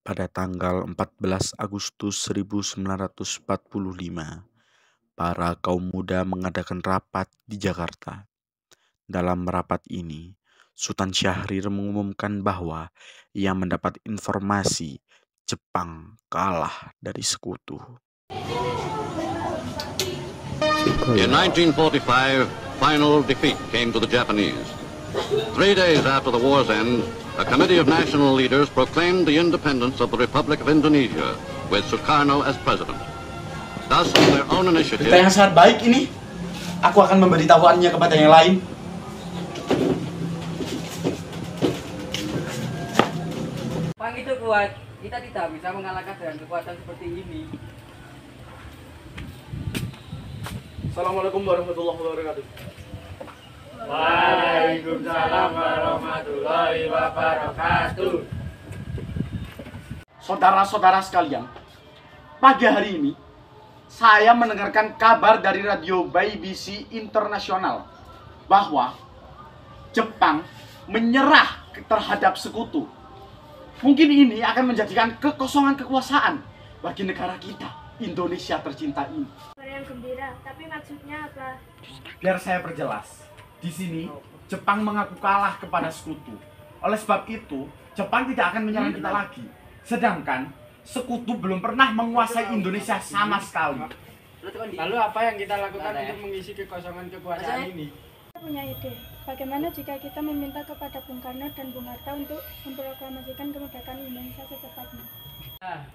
Pada tanggal 14 Agustus 1945, para kaum muda mengadakan rapat di Jakarta. Dalam rapat ini, Sultan Syahrir mengumumkan bahwa ia mendapat informasi Jepang kalah dari sekutu. In 1945, final defeat came to the Japanese. 3 days after the war's end, a committee of national leaders proclaimed the independence of the Republic of Indonesia, with Sukarno as president. Thus, on their own initiative... Berita yang sangat baik ini. Aku akan memberitahuannya kepada yang lain. Jepang itu kuat. Kita tidak bisa mengalahkan dengan kekuatan seperti ini. Assalamualaikum warahmatullahi wabarakatuh. Waalaikumsalam warahmatullahi wabarakatuh. Saudara-saudara sekalian, pagi hari ini saya mendengarkan kabar dari radio BBC Internasional bahwa Jepang menyerah terhadap sekutu. Mungkin ini akan menjadikan kekosongan kekuasaan bagi negara kita, Indonesia tercinta ini. Yang gembira, tapi maksudnya apa? Biar saya perjelas. Di sini, Jepang mengaku kalah kepada sekutu. Oleh sebab itu, Jepang tidak akan menyerang kita lagi. Sedangkan, sekutu belum pernah menguasai Indonesia sama sekali. Lalu apa yang kita lakukan untuk mengisi kekosongan kekuasaan ini? Saya punya ide. Bagaimana jika kita meminta kepada Bung Karno dan Bung Hatta untuk memproklamasikan kemerdekaan Indonesia secepatnya?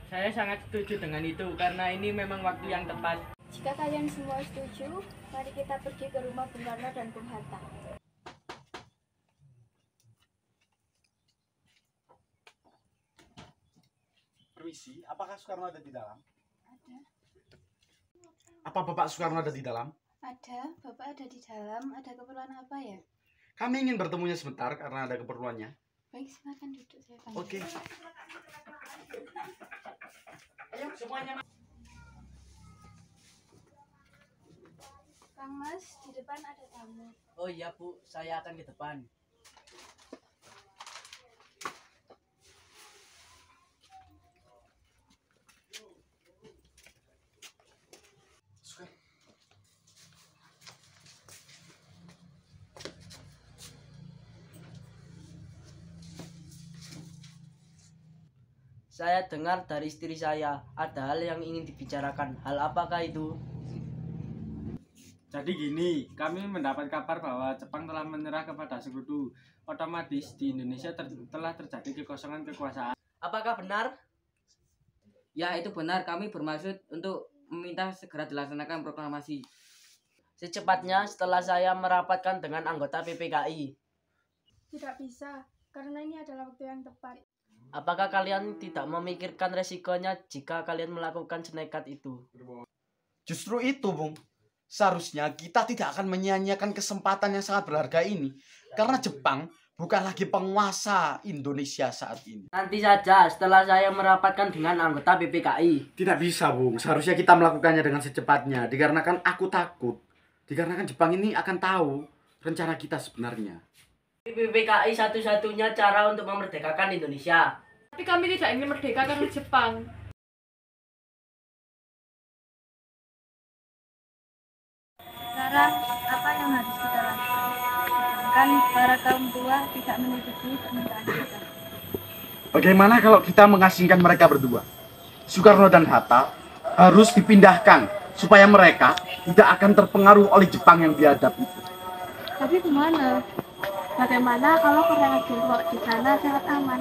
Saya sangat setuju dengan itu karena ini memang waktu yang tepat. Jika kalian semua setuju, mari kita pergi ke rumah Bung Karno dan Bung Hatta. Permisi, apakah Soekarno ada di dalam? Ada. Apa Bapak Soekarno ada di dalam? Ada, Bapak ada di dalam. Ada keperluan apa ya? Kami ingin bertemunya sebentar karena ada keperluannya. Baik, silakan duduk, saya panggil. Oke. Ayo semuanya. Kang Mas, di depan ada tamu. Oh iya Bu, saya akan ke depan. Saya dengar dari istri saya, ada hal yang ingin dibicarakan. Hal apakah itu? Jadi gini, kami mendapat kabar bahwa Jepang telah menyerah kepada sekutu. Otomatis di Indonesia telah terjadi kekosongan kekuasaan. Apakah benar? Ya, itu benar. Kami bermaksud untuk meminta segera dilaksanakan proklamasi secepatnya setelah saya merapatkan dengan anggota PPKI. Tidak bisa, karena ini adalah waktu yang tepat. Apakah kalian tidak memikirkan resikonya jika kalian melakukan senekat itu? Justru itu, Bung. Seharusnya kita tidak akan menyia-nyiakan kesempatan yang sangat berharga ini. Karena Jepang bukan lagi penguasa Indonesia saat ini. Nanti saja setelah saya merapatkan dengan anggota PPKI. Tidak bisa, Bung. Seharusnya kita melakukannya dengan secepatnya. Dikarenakan aku takut. Dikarenakan Jepang ini akan tahu rencana kita sebenarnya. PPKI satu-satunya cara untuk memerdekakan Indonesia. Tapi kami tidak ingin merdeka karena Jepang. Sekarang, apa yang harus kita lakukan? Kan para kaum tua tidak menyetujui permintaan kita. Bagaimana kalau kita mengasingkan mereka berdua? Soekarno dan Hatta harus dipindahkan supaya mereka tidak akan terpengaruh oleh Jepang yang biadab itu. Tapi gimana? Bagaimana kalau Korea Jepang di sana sangat aman?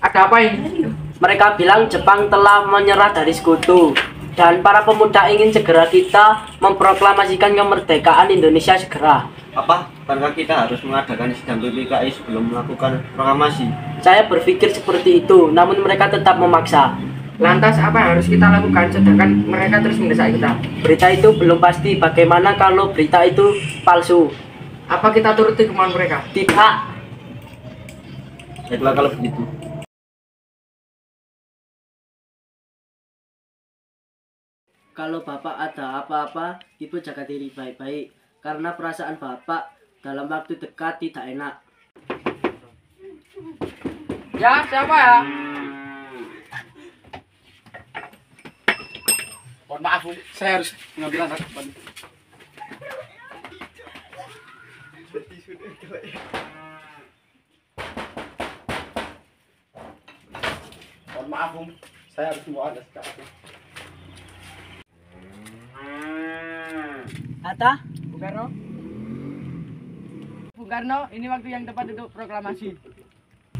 Ada apa ini? Mereka bilang Jepang telah menyerah dari sekutu. Dan para pemuda ingin segera kita memproklamasikan kemerdekaan Indonesia segera. Apa? Karena kita harus mengadakan sidang PPKI sebelum melakukan proklamasi. Saya berpikir seperti itu, namun mereka tetap memaksa. Lantas apa yang harus kita lakukan sedangkan mereka terus mendesak kita? Berita itu belum pasti. Bagaimana kalau berita itu palsu? Apa kita turuti kemauan mereka? Tidak. Baiklah kalau begitu. Kalau Bapak ada apa-apa, Ibu jaga diri baik-baik. Karena perasaan Bapak dalam waktu dekat tidak enak. Ya, siapa ya? Mohon maaf, Bung. Saya harus mengambil langkah ke depan. Mohon maaf, Bung. Saya harus membawa Anda sekarang. Atta, Bung Karno. Bung Karno, ini waktu yang tepat untuk proklamasi.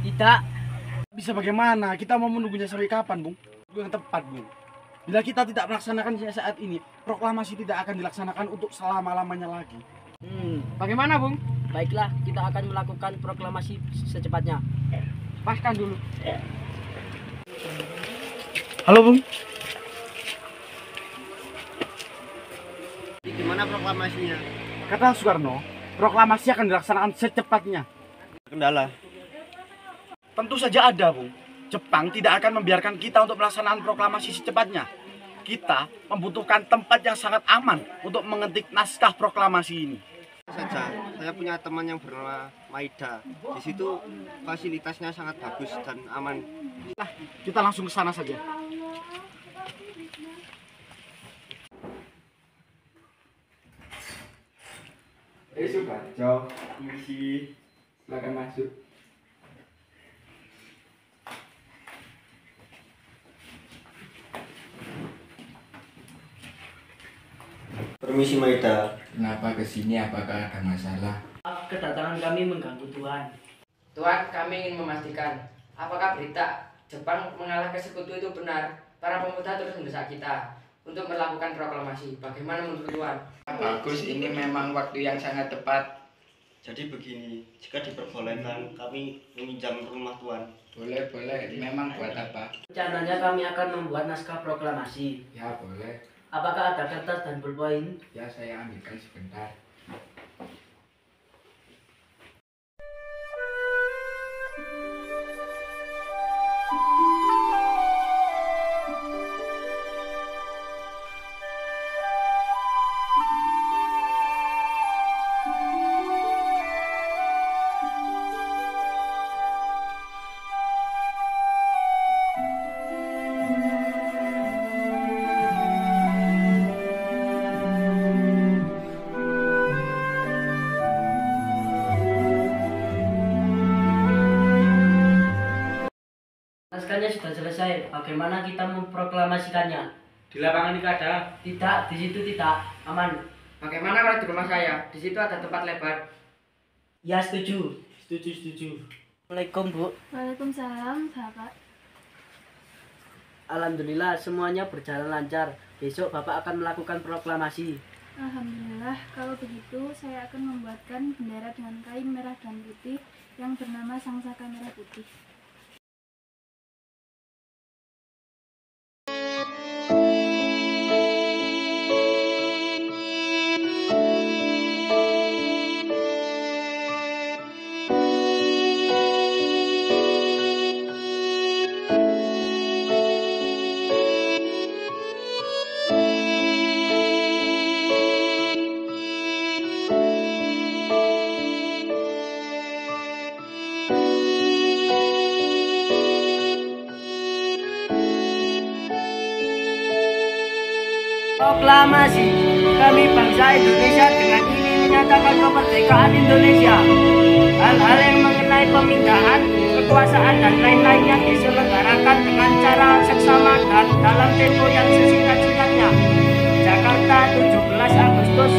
Tidak. Bisa bagaimana? Kita mau menunggunya sampai kapan, Bung? Waktu yang tepat, Bung. Bila kita tidak melaksanakan saat ini, proklamasi tidak akan dilaksanakan untuk selama-lamanya lagi. Bagaimana, Bung? Baiklah, kita akan melakukan proklamasi secepatnya. Paskan dulu. Halo, Bung. Gimana proklamasinya? Kata Soekarno, proklamasi akan dilaksanakan secepatnya. Kendala. Tentu saja ada, Bung. Jepang tidak akan membiarkan kita untuk melaksanakan proklamasi secepatnya. Kita membutuhkan tempat yang sangat aman untuk mengetik naskah proklamasi ini. Saja, saya punya teman yang bernama Maida. Di situ fasilitasnya sangat bagus dan aman. Nah, kita langsung ke sana saja. Subarjo, misi, silakan masuk. Permisi Maida. Kenapa kesini? Apakah ada masalah? Kedatangan kami mengganggu Tuhan. Tuhan, kami ingin memastikan apakah berita Jepang mengalahkan sekutu itu benar. Para pemuda terus mendesak kita untuk melakukan proklamasi. Bagaimana menurut Tuhan? Bagus, ini memang waktu yang sangat tepat. Jadi begini, jika diperbolehkan kami meminjam rumah Tuhan. Boleh, boleh. Memang buat apa? Rencananya kami akan membuat naskah proklamasi. Ya, boleh. Apakah ada kertas dan pulpen? Ya, saya ambilkan sebentar. Naskahnya sudah selesai. Bagaimana kita memproklamasikannya? Di lapangan Ikada. Tidak, di situ tidak aman. Bagaimana kalau di rumah saya? Di situ ada tempat lebar. Ya, setuju. Setuju. Assalamualaikum, Bu. Waalaikumsalam, Bapak. Alhamdulillah semuanya berjalan lancar. Besok Bapak akan melakukan proklamasi. Alhamdulillah, kalau begitu saya akan membuatkan bendera dengan kain merah dan putih yang bernama Sangsaka Merah Putih. Proklamasi, kami bangsa Indonesia dengan ini menyatakan kemerdekaan Indonesia. Hal-hal yang mengenai pemindahan, kekuasaan dan lain-lainnya diselenggarakan dengan cara seksama dan dalam tempo yang sesingkat-singkatnya. Jakarta, 17 Agustus